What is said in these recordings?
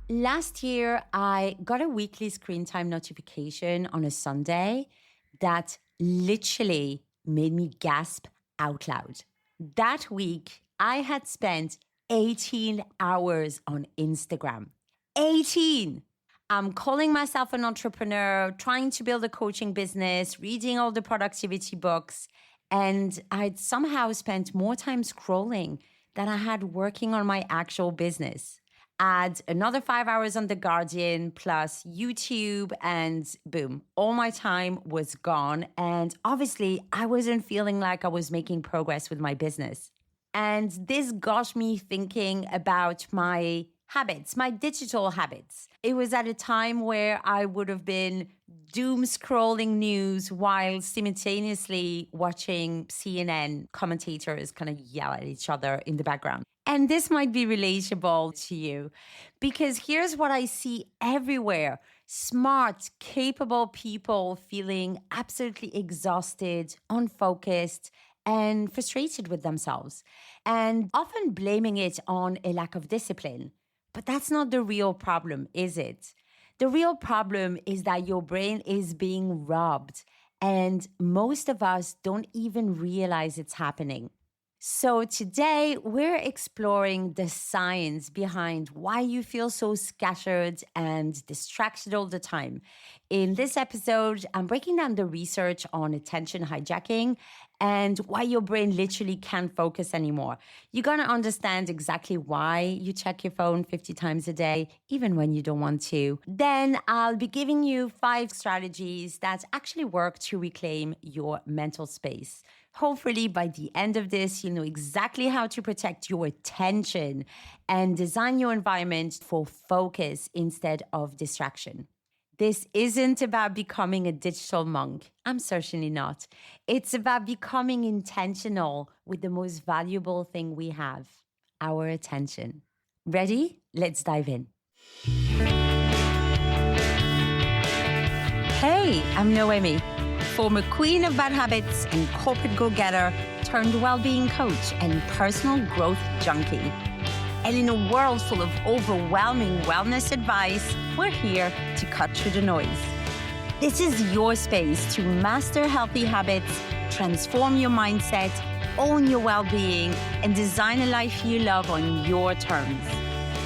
Last year, I got a weekly screen time notification on a Sunday that literally made me gasp out loud. That week, I had spent 18 hours on Instagram. 18! I'm calling myself an entrepreneur, trying to build a coaching business, reading all the productivity books, and I'd somehow spent more time scrolling than I had working on my actual business. Add another 5 hours on The Guardian plus YouTube, and boom, all my time was gone. And obviously, I wasn't feeling like I was making progress with my business. And this got me thinking about my habits, my digital habits. It was at a time where I would have been doom scrolling news while simultaneously watching CNN commentators kind of yell at each other in the background. And this might be relatable to you because here's what I see everywhere: smart, capable people feeling absolutely exhausted, unfocused, and frustrated with themselves, and often blaming it on a lack of discipline. But that's not the real problem, is it? The real problem is that your brain is being robbed, and most of us don't even realize it's happening. So, today we're exploring the science behind why you feel so scattered and distracted all the time. In this episode, I'm breaking down the research on attention hijacking and why your brain literally can't focus anymore. You're going to understand exactly why you check your phone 50 times a day, even when you don't want to. Then I'll be giving you 5 strategies that actually work to reclaim your mental space. Hopefully, by the end of this, you know exactly how to protect your attention and design your environment for focus instead of distraction. This isn't about becoming a digital monk. I'm certainly not. It's about becoming intentional with the most valuable thing we have: our attention. Ready? Let's dive in. Hey, I'm Noemi, former queen of bad habits and corporate go-getter turned well-being coach and personal growth junkie. And in a world full of overwhelming wellness advice, we're here to cut through the noise. This is your space to master healthy habits, transform your mindset, own your well-being, and design a life you love on your terms.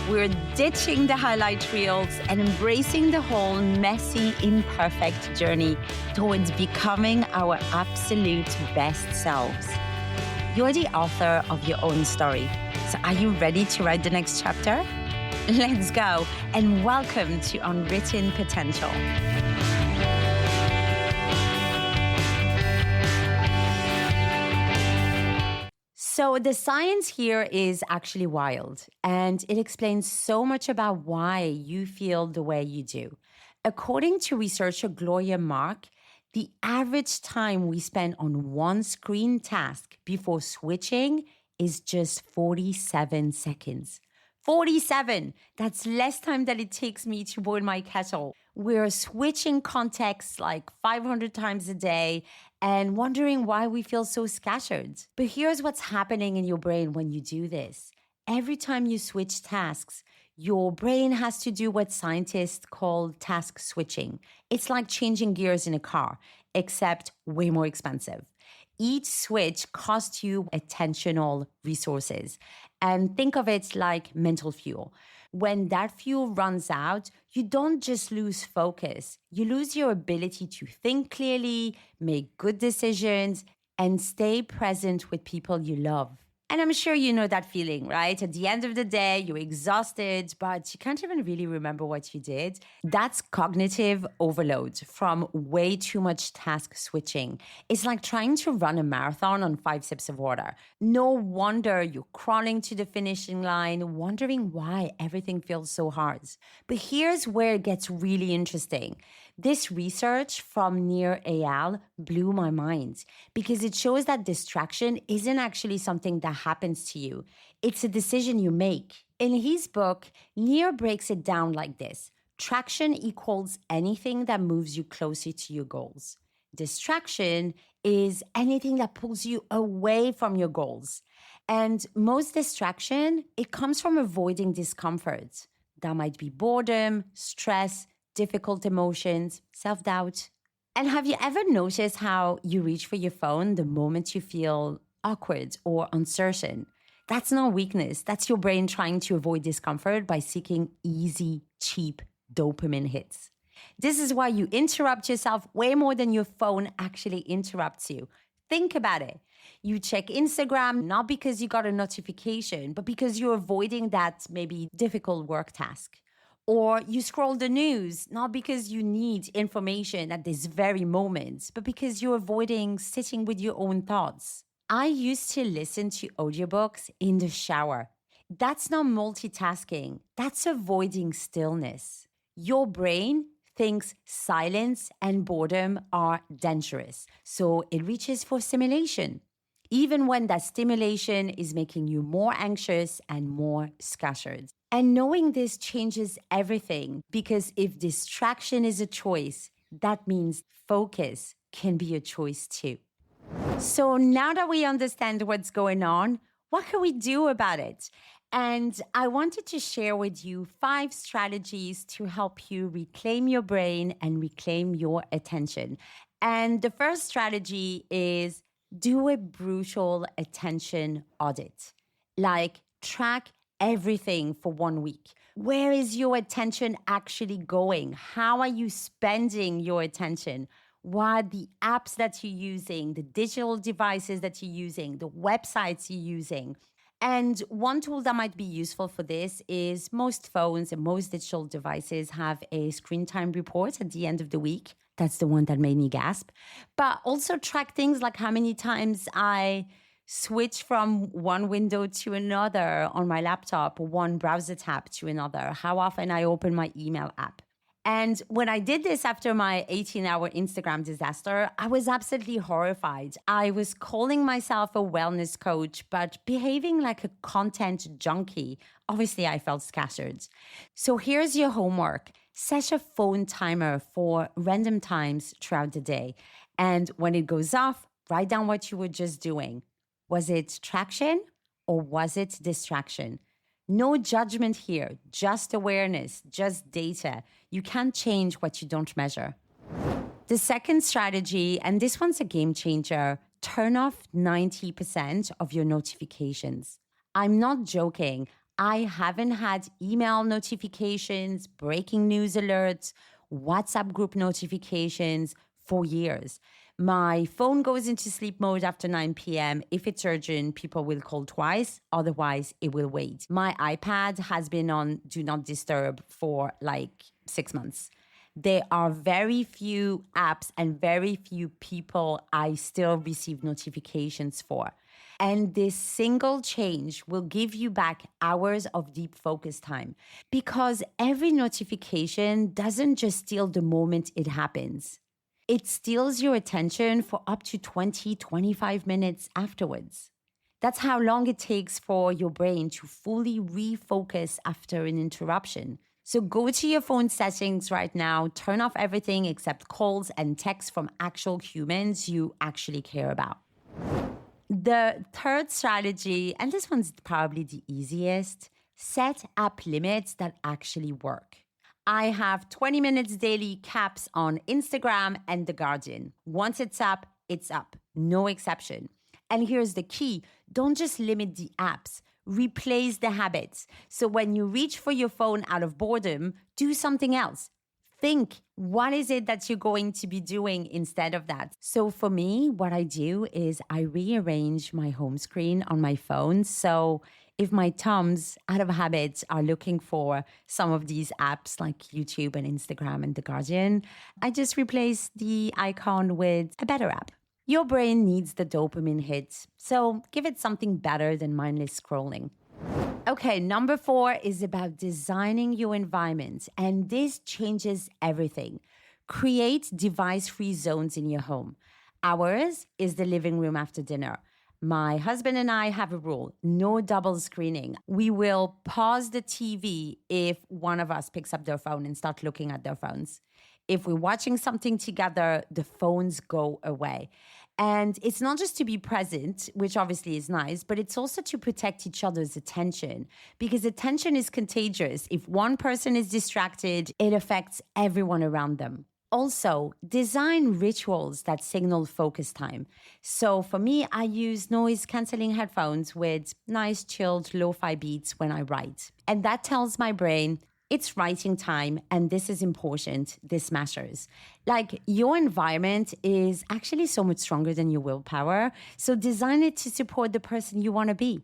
We're ditching the highlight reels and embracing the whole messy, imperfect journey towards becoming our absolute best selves. You're the author of your own story. So are you ready to write the next chapter? Let's go, and welcome to Unwritten Potential. So the science here is actually wild, and it explains so much about why you feel the way you do. According to researcher Gloria Mark, the average time we spend on one screen task before switching is just 47 seconds. 47! That's less time than it takes me to boil my kettle. We're switching contexts like 500 times a day and wondering why we feel so scattered. But here's what's happening in your brain when you do this. Every time you switch tasks, your brain has to do what scientists call task switching. It's like changing gears in a car, except way more expensive. Each switch costs you attentional resources. And think of it like mental fuel. When that fuel runs out, you don't just lose focus. You lose your ability to think clearly, make good decisions, and stay present with people you love. And I'm sure you know that feeling, right? At the end of the day, you're exhausted, but you can't even really remember what you did. That's cognitive overload from way too much task switching. It's like trying to run a marathon on 5 sips of water. No wonder you're crawling to the finishing line, wondering why everything feels so hard. But here's where it gets really interesting. This research from Nir Eyal blew my mind because it shows that distraction isn't actually something that happens to you. It's a decision you make. In his book, Nir breaks it down like this. Traction equals anything that moves you closer to your goals. Distraction is anything that pulls you away from your goals. And most distraction, it comes from avoiding discomfort. That might be boredom, stress, difficult emotions, self-doubt. And have you ever noticed how you reach for your phone the moment you feel awkward or uncertain? That's not weakness. That's your brain trying to avoid discomfort by seeking easy, cheap dopamine hits. This is why you interrupt yourself way more than your phone actually interrupts you. Think about it. You check Instagram not because you got a notification, but because you're avoiding that maybe difficult work task. Or you scroll the news not because you need information at this very moment, but because you're avoiding sitting with your own thoughts. I used to listen to audiobooks in the shower. That's not multitasking, that's avoiding stillness. Your brain thinks silence and boredom are dangerous, so it reaches for stimulation, even when that stimulation is making you more anxious and more scattered. And knowing this changes everything because if distraction is a choice, that means focus can be a choice too. So now that we understand what's going on, what can we do about it? And I wanted to share with you 5 strategies to help you reclaim your brain and reclaim your attention. And the first strategy is do a brutal attention audit. Like track everything for 1 week. Where is your attention actually going? How are you spending your attention? What are the apps that you're using, the digital devices that you're using, the websites you're using? And one tool that might be useful for this is most phones and most digital devices have a screen time report at the end of the week. That's the one that made me gasp. But also track things like how many times I switch from one window to another on my laptop, or one browser tab to another, how often I open my email app. And when I did this after my 18-hour Instagram disaster, I was absolutely horrified. I was calling myself a wellness coach, but behaving like a content junkie. Obviously, I felt scattered. So here's your homework. Set a phone timer for random times throughout the day. And when it goes off, write down what you were just doing. Was it traction or was it distraction? No judgment here, just awareness, just data. You can't change what you don't measure. The second strategy, and this one's a game changer, turn off 90% of your notifications. I'm not joking. I haven't had email notifications, breaking news alerts, WhatsApp group notifications for years. My phone goes into sleep mode after 9 p.m. If it's urgent, people will call twice. Otherwise, it will wait. My iPad has been on Do Not Disturb for like 6 months. There are very few apps and very few people I still receive notifications for. And this single change will give you back hours of deep focus time because every notification doesn't just steal the moment it happens. It steals your attention for up to 20, 25 minutes afterwards. That's how long it takes for your brain to fully refocus after an interruption. So go to your phone settings right now, turn off everything except calls and texts from actual humans you actually care about. The third strategy, and this one's probably the easiest, set app limits that actually work. I have 20 minutes daily caps on Instagram and The Guardian. Once it's up, no exception. And here's the key. Don't just limit the apps, replace the habits. So when you reach for your phone out of boredom, do something else. Think, what is it that you're going to be doing instead of that? So for me, what I do is I rearrange my home screen on my phone. So if my thumbs, out of habit, are looking for some of these apps like YouTube and Instagram and The Guardian, I just replace the icon with a better app. Your brain needs the dopamine hit, so give it something better than mindless scrolling. Okay, number 4 is about designing your environment, and this changes everything. Create device-free zones in your home. Ours is the living room after dinner. My husband and I have a rule, no double screening. We will pause the TV if one of us picks up their phone and start looking at their phones. If we're watching something together, the phones go away. And it's not just to be present, which obviously is nice, but it's also to protect each other's attention because attention is contagious. If one person is distracted, it affects everyone around them. Also, design rituals that signal focus time. So for me, I use noise canceling headphones with nice chilled lo-fi beats when I write. And that tells my brain it's writing time and this is important. This matters. Like your environment is actually so much stronger than your willpower. So design it to support the person you want to be.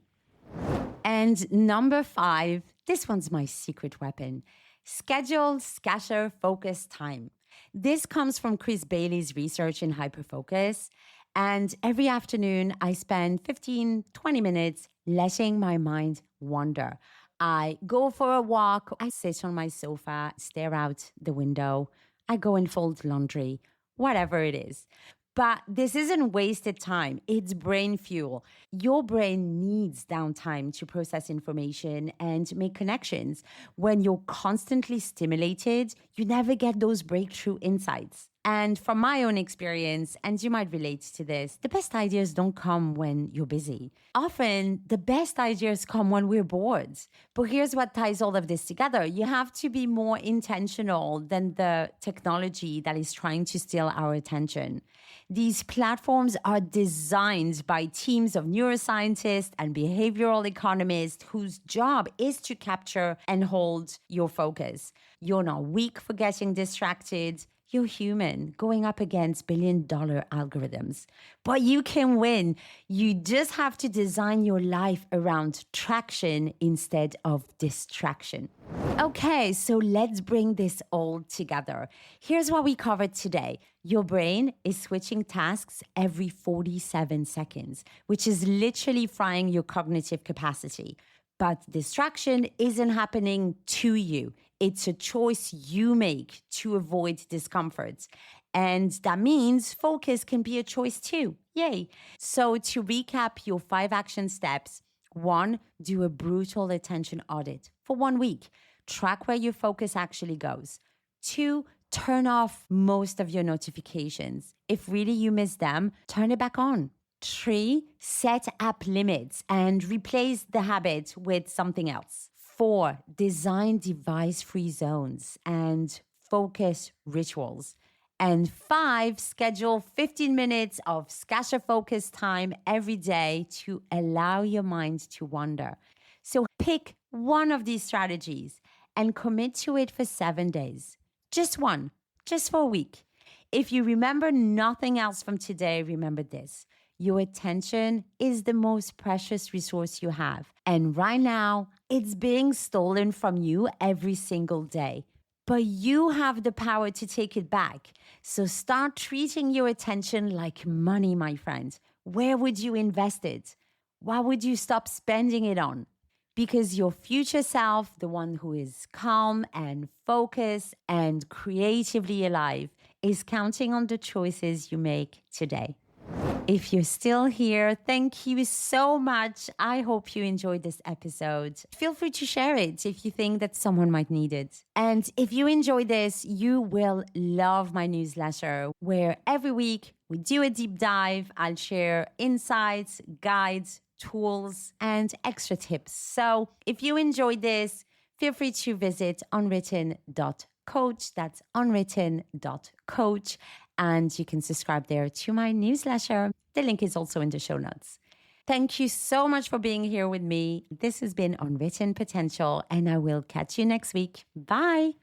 And number 5, this one's my secret weapon. Schedule, scatter, focus time. This comes from Chris Bailey's research in hyperfocus. And every afternoon, I spend 15, 20 minutes letting my mind wander. I go for a walk, I sit on my sofa, stare out the window, I go and fold laundry, whatever it is. But this isn't wasted time, it's brain fuel. Your brain needs downtime to process information and make connections. When you're constantly stimulated, you never get those breakthrough insights. And from my own experience, and you might relate to this, the best ideas don't come when you're busy. Often, the best ideas come when we're bored. But here's what ties all of this together. You have to be more intentional than the technology that is trying to steal our attention. These platforms are designed by teams of neuroscientists and behavioral economists whose job is to capture and hold your focus. You're not weak for getting distracted. You're human going up against billion-dollar algorithms. But you can win. You just have to design your life around traction instead of distraction. Okay, so let's bring this all together. Here's what we covered today. Your brain is switching tasks every 47 seconds, which is literally frying your cognitive capacity. But distraction isn't happening to you. It's a choice you make to avoid discomfort. And that means focus can be a choice too. Yay. So to recap your 5 action steps, 1, do a brutal attention audit for 1 week. Track where your focus actually goes. 2, turn off most of your notifications. If really you miss them, turn it back on. 3, set app limits and replace the habit with something else. 4, design device-free zones and focus rituals. And 5, schedule 15 minutes of scatter focus time every day to allow your mind to wander. So pick one of these strategies and commit to it for 7 days. Just one, just for a week. If you remember nothing else from today, remember this. Your attention is the most precious resource you have. And right now, it's being stolen from you every single day. But you have the power to take it back. So start treating your attention like money, my friend. Where would you invest it? What would you stop spending it on? Because your future self, the one who is calm and focused and creatively alive, is counting on the choices you make today. If you're still here, thank you so much. I hope you enjoyed this episode. Feel free to share it if you think that someone might need it. And if you enjoy this, you will love my newsletter, where every week we do a deep dive. I'll share insights, guides, tools, and extra tips. So if you enjoyed this, feel free to visit unwritten.coach. That's unwritten.coach. And you can subscribe there to my newsletter. The link is also in the show notes. Thank you so much for being here with me. This has been Unwritten Potential, and I will catch you next week. Bye.